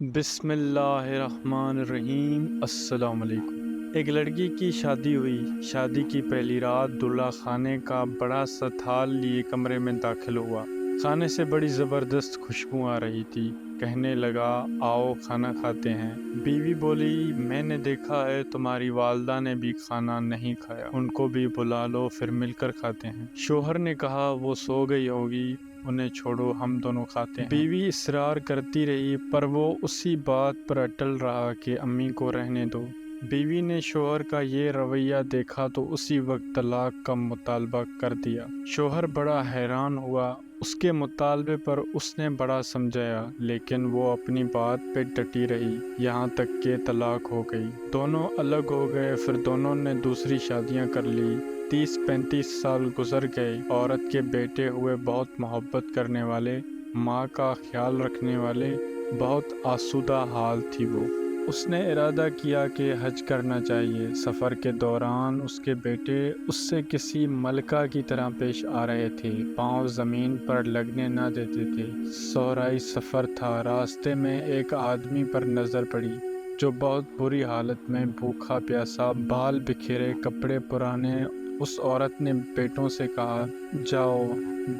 بسم اللہ الرحمن الرحیم۔ السلام علیکم۔ ایک لڑکی کی شادی ہوئی۔ شادی کی پہلی رات دلہا خانے کا بڑا سا تھال لیے کمرے میں داخل ہوا۔ کھانے سے بڑی زبردست خوشبو آ رہی تھی۔ کہنے لگا، آؤ کھانا کھاتے ہیں۔ بیوی بولی، میں نے دیکھا ہے تمہاری والدہ نے بھی کھانا نہیں کھایا، ان کو بھی بلا لو، پھر مل کر کھاتے ہیں۔ شوہر نے کہا، وہ سو گئی ہوگی، انہیں چھوڑو، ہم دونوں کھاتے ہیں۔ بیوی اصرار کرتی رہی پر وہ اسی بات پر اٹل رہا کہ امی کو رہنے دو۔ بیوی نے شوہر کا یہ رویہ دیکھا تو اسی وقت طلاق کا مطالبہ کر دیا۔ شوہر بڑا حیران ہوا۔ اس کے مطالبے پر اس نے بڑا سمجھایا لیکن وہ اپنی بات پہ ڈٹی رہی، یہاں تک کہ طلاق ہو گئی۔ دونوں الگ ہو گئے۔ پھر دونوں نے دوسری شادیاں کر لی۔ 30-35 سال گزر گئے۔ عورت کے بیٹے ہوئے، بہت محبت کرنے والے، ماں کا خیال رکھنے والے، بہت آسودہ حال تھی وہ۔ اس نے ارادہ کیا کہ حج کرنا چاہیے۔ سفر کے دوران اس کے بیٹے اس سے کسی ملکہ کی طرح پیش آ رہے تھے، پاؤں زمین پر لگنے نہ دیتے تھے۔ صحرائی سفر تھا۔ راستے میں ایک آدمی پر نظر پڑی جو بہت بری حالت میں، بھوکا پیاسا، بال بکھیرے، کپڑے پرانے۔ اس عورت نے بیٹوں سے کہا، جاؤ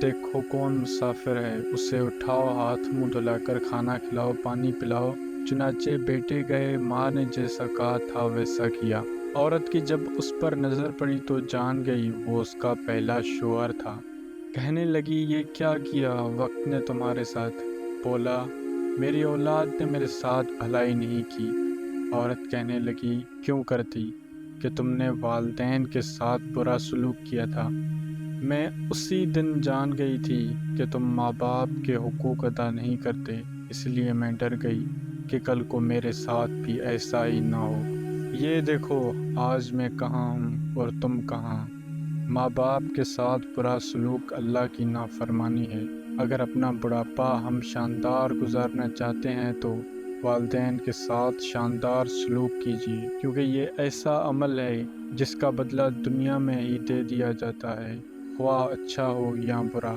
دیکھو کون مسافر ہے، اسے اٹھاؤ، ہاتھ منہ دھلا کر کھانا کھلاؤ، پانی پلاؤ۔ چنانچہ بیٹے گئے، ماں نے جیسا کہا تھا ویسا کیا۔ عورت کی جب اس پر نظر پڑی تو جان گئی وہ اس کا پہلا شوہر تھا۔ کہنے لگی، یہ کیا کیا وقت نے تمہارے ساتھ؟ بولا، میری اولاد نے میرے ساتھ بھلائی نہیں کی۔ عورت کہنے لگی، کیوں کرتی؟ کہ تم نے والدین کے ساتھ برا سلوک کیا تھا۔ میں اسی دن جان گئی تھی کہ تم ماں باپ کے حقوق ادا نہیں کرتے، اس لیے میں ڈر گئی کہ کل کو میرے ساتھ بھی ایسا ہی نہ ہو۔ یہ دیکھو آج میں کہاں ہوں اور تم کہاں۔ ماں باپ کے ساتھ برا سلوک اللہ کی نافرمانی ہے۔ اگر اپنا بڑھاپا ہم شاندار گزارنا چاہتے ہیں تو والدین کے ساتھ شاندار سلوک کیجیے، کیونکہ یہ ایسا عمل ہے جس کا بدلہ دنیا میں ہی دے دیا جاتا ہے، خواہ اچھا ہو یا برا۔